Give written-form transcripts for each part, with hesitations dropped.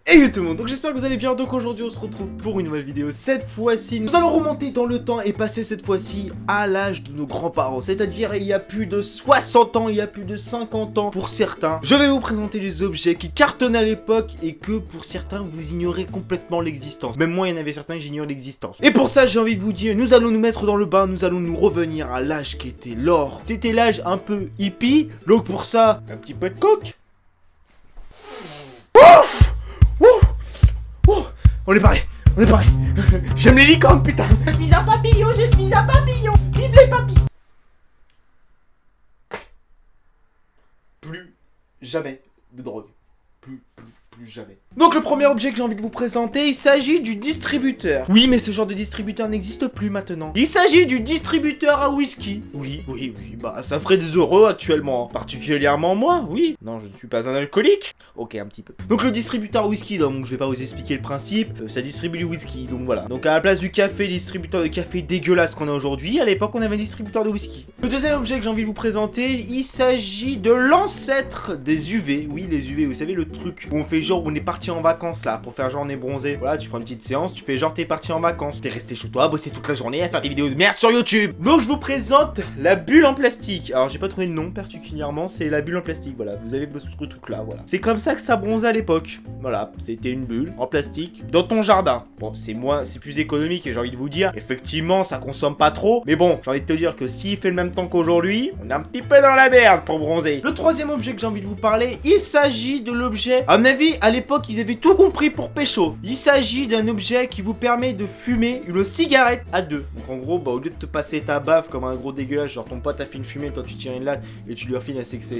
Hey tout le monde, donc j'espère que vous allez bien. Donc aujourd'hui on se retrouve pour une nouvelle vidéo. Cette fois-ci nous allons remonter dans le temps et passer cette fois-ci à l'âge de nos grands-parents, c'est-à-dire il y a plus de 60 ans, il y a plus de 50 ans pour certains. Je vais vous présenter les objets qui cartonnaient à l'époque et que pour certains vous ignorez complètement l'existence. Même moi il y en avait certains que j'ignore l'existence. Et pour ça j'ai envie de vous dire, nous allons nous mettre dans le bain, nous allons nous revenir à l'âge qui était l'or. C'était l'âge un peu hippie, donc pour ça un petit peu de coke. On est paré, on est paré. J'aime les licornes, putain. Je suis un papillon, je suis un papillon. Vive les papillons. Plus jamais de drogue. Plus jamais. Donc le premier objet que j'ai envie de vous présenter, il s'agit du distributeur. Oui, mais ce genre de distributeur n'existe plus maintenant. Il s'agit du distributeur à whisky. Oui, bah ça ferait des euros actuellement. Particulièrement moi, oui. Non, je ne suis pas un alcoolique. Ok, un petit peu. Donc le distributeur à whisky, donc je vais pas vous expliquer le principe. Ça distribue du whisky, donc voilà. Donc à la place du café, le distributeur de café dégueulasse qu'on a aujourd'hui, à l'époque on avait un distributeur de whisky. Le deuxième objet que j'ai envie de vous présenter, il s'agit de l'ancêtre des UV. Oui, les UV, vous savez le truc où on fait genre on est parti en vacances là pour faire genre on est bronzé. Voilà, tu prends une petite séance, tu fais genre t'es parti en vacances. T'es resté chez toi à bosser toute la journée à faire des vidéos de merde sur YouTube. Donc je vous présente la bulle en plastique. Alors j'ai pas trouvé le nom particulièrement, c'est la bulle en plastique. Voilà, vous avez ce truc là, voilà. C'est comme ça que ça bronzait à l'époque. Voilà, c'était une bulle en plastique dans ton jardin. Bon, c'est plus économique et j'ai envie de vous dire, effectivement ça consomme pas trop. Mais bon, j'ai envie de te dire que s'il fait le même temps qu'aujourd'hui, on est un petit peu dans la merde pour bronzer. Le troisième objet que j'ai envie de vous parler, il s'agit de l'objet. À mon avis, à l'époque, ils avaient tout compris pour pécho. Il s'agit d'un objet qui vous permet de fumer une cigarette à deux. Donc en gros, bah au lieu de te passer ta baffe comme un gros dégueulasse, genre ton pote a fait une fumée, toi tu tires une latte et tu lui refiles, etc.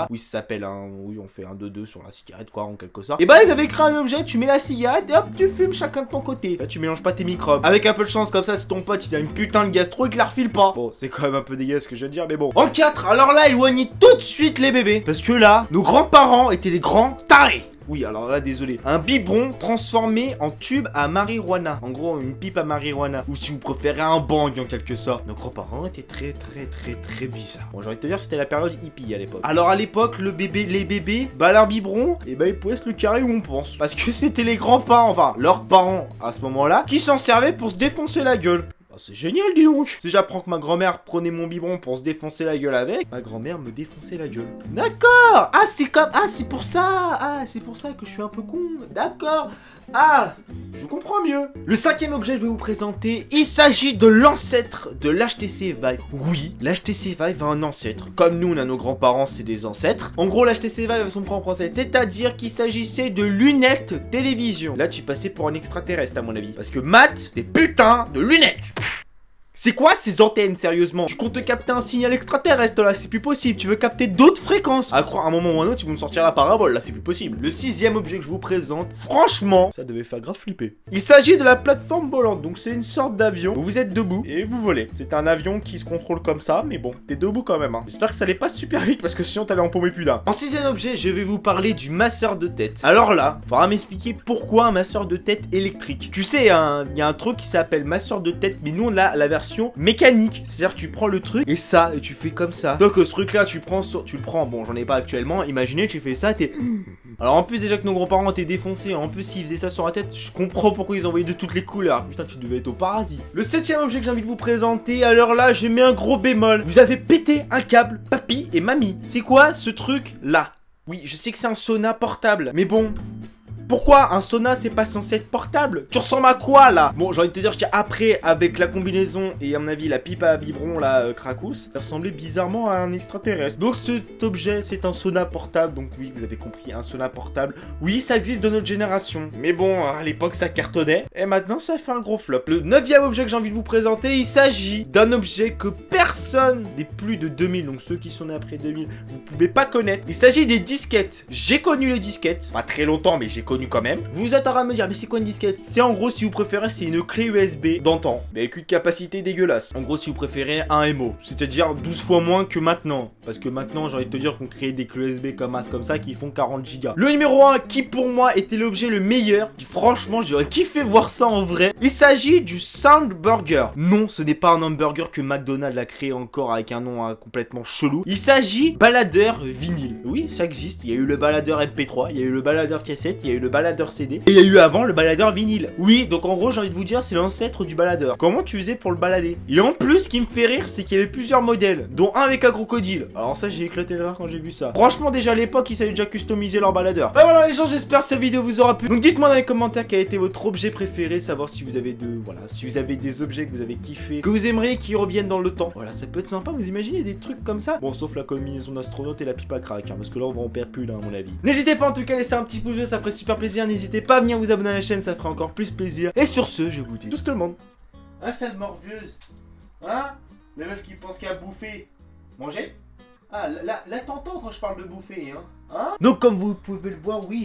Oui, ça s'appelle un. Oui, on fait un 2-2 sur la cigarette, quoi, en quelque sorte. Et bah, ils avaient créé un objet, tu mets la cigarette et hop, tu fumes chacun de ton côté. Là, tu mélanges pas tes microbes. Avec un peu de chance, comme ça, si ton pote il a une putain de gastro, il te la refile pas. Bon, c'est quand même un peu dégueulasse ce que je viens de dire, mais bon. En 4, alors là, éloignez tout de suite les bébés. Parce que là, nos grands-parents étaient des grands tarés. Oui, alors là, désolé. Un biberon transformé en tube à marijuana. En gros, une pipe à marijuana. Ou si vous préférez, un bang en quelque sorte. Nos grands-parents étaient très bizarres. Bon, j'ai envie de te dire, c'était la période hippie à l'époque. Alors à l'époque, les bébés, bah leur biberon, et bah ils pouvaient se le carrer où on pense. Parce que c'était les grands-parents, enfin, leurs parents à ce moment-là, qui s'en servaient pour se défoncer la gueule. Oh, c'est génial, dis donc. Si j'apprends que ma grand-mère prenait mon biberon pour se défoncer la gueule avec, ma grand-mère me défonçait la gueule. D'accord. Ah, c'est comme... Ah, c'est pour ça. Ah, c'est pour ça que je suis un peu con. D'accord. Ah, je comprends mieux. Le cinquième objet que je vais vous présenter, il s'agit de l'ancêtre de l'HTC Vive. Oui, l'HTC Vive a un ancêtre. Comme nous, on a nos grands-parents, c'est des ancêtres. En gros, l'HTC Vive a son propre ancêtre. C'est-à-dire qu'il s'agissait de lunettes télévision. Là, tu passais pour un extraterrestre, à mon avis. Parce que Matt, des putains de lunettes. C'est quoi ces antennes, sérieusement? Tu comptes capter un signal extraterrestre, là, c'est plus possible. Tu veux capter d'autres fréquences. À croire, à un moment ou à un autre, ils vont me sortir la parabole, là, c'est plus possible. Le sixième objet que je vous présente, franchement, ça devait faire grave flipper. Il s'agit de la plateforme volante, donc c'est une sorte d'avion où vous êtes debout et vous volez. C'est un avion qui se contrôle comme ça, mais bon, t'es debout quand même, hein. J'espère que ça allait pas super vite, parce que sinon t'allais en paumer plus d'un. En sixième objet, je vais vous parler du masseur de tête. Alors là, faudra m'expliquer pourquoi un masseur de tête électrique. Tu sais, il y a un truc qui s'appelle masseur de tête, mais nous on a la version mécanique, c'est-à-dire que tu prends le truc et ça et tu fais comme ça. Donc ce truc là tu le prends, bon j'en ai pas actuellement, imaginez tu fais ça, t'es... Alors en plus déjà que nos grands-parents étaient défoncés, en plus s'ils faisaient ça sur la tête, je comprends pourquoi ils envoyaient de toutes les couleurs. Putain, tu devais être au paradis. Le septième objet que j'ai envie de vous présenter, alors là j'ai mis un gros bémol. Vous avez pété un câble, papy et mamie. C'est quoi ce truc là? Oui, je sais que c'est un sauna portable, mais bon... Pourquoi un sauna c'est pas censé être portable? Tu ressembles à quoi là? Bon, j'ai envie de te dire qu'après, avec la combinaison et à mon avis la pipe à biberon là, Krakous, ça ressemblait bizarrement à un extraterrestre. Donc cet objet c'est un sauna portable, donc oui vous avez compris, un sauna portable. Oui ça existe de notre génération, mais bon à l'époque ça cartonnait, et maintenant ça fait un gros flop. Le neuvième objet que j'ai envie de vous présenter, il s'agit d'un objet que personne des plus de 2000, donc ceux qui sont nés après 2000, vous pouvez pas connaître. Il s'agit des disquettes. J'ai connu les disquettes, pas très longtemps mais j'ai connu quand même. Vous êtes en train de me dire, mais c'est quoi une disquette? C'est en gros, si vous préférez, c'est une clé USB d'antan, mais avec une capacité dégueulasse. En gros, si vous préférez, un MO, c'est-à-dire 12 fois moins que maintenant. Parce que maintenant, j'ai envie de te dire qu'on crée des clés USB comme ça qui font 40 Go. Le numéro 1, qui pour moi était l'objet le meilleur, qui franchement, j'aurais kiffé voir ça en vrai. Il s'agit du Sound Burger. Non, ce n'est pas un hamburger que McDonald's a créé encore avec un nom complètement chelou. Il s'agit baladeur vinyle. Oui, ça existe. Il y a eu le baladeur MP3, il y a eu le baladeur cassette, il y a eu le baladeur CD. Et il y a eu avant le baladeur vinyle. Oui, donc en gros, j'ai envie de vous dire, c'est l'ancêtre du baladeur. Comment tu faisais pour le balader? Et en plus, ce qui me fait rire, c'est qu'il y avait plusieurs modèles, dont un avec un crocodile. Alors ça, j'ai éclaté de rire quand j'ai vu ça. Franchement, déjà à l'époque, ils savaient déjà customiser leur baladeur. Bah voilà les gens, j'espère que cette vidéo vous aura plu. Donc dites-moi dans les commentaires quel a été votre objet préféré, savoir si vous avez si vous avez des objets que vous avez kiffé, que vous aimeriez qu'ils reviennent dans le temps. Voilà, ça peut être sympa, vous imaginez des trucs comme ça? Bon, sauf la combinaison d'astronaute et la pipe à crack, hein, parce que là, on va en perdre plus, là, à mon avis. N'hésitez pas en tout cas à laisser un petit pouce bleu, ça ferait super plaisir. N'hésitez pas à venir vous abonner à la chaîne, ça ferait encore plus plaisir. Et sur ce, je vous dis tout le monde. Hein, sale morvieuse? Hein? La meuf qui pense qu'à bouffer. Manger? Ah, là t'entends quand je parle de bouffer, hein? Donc comme vous pouvez le voir, oui,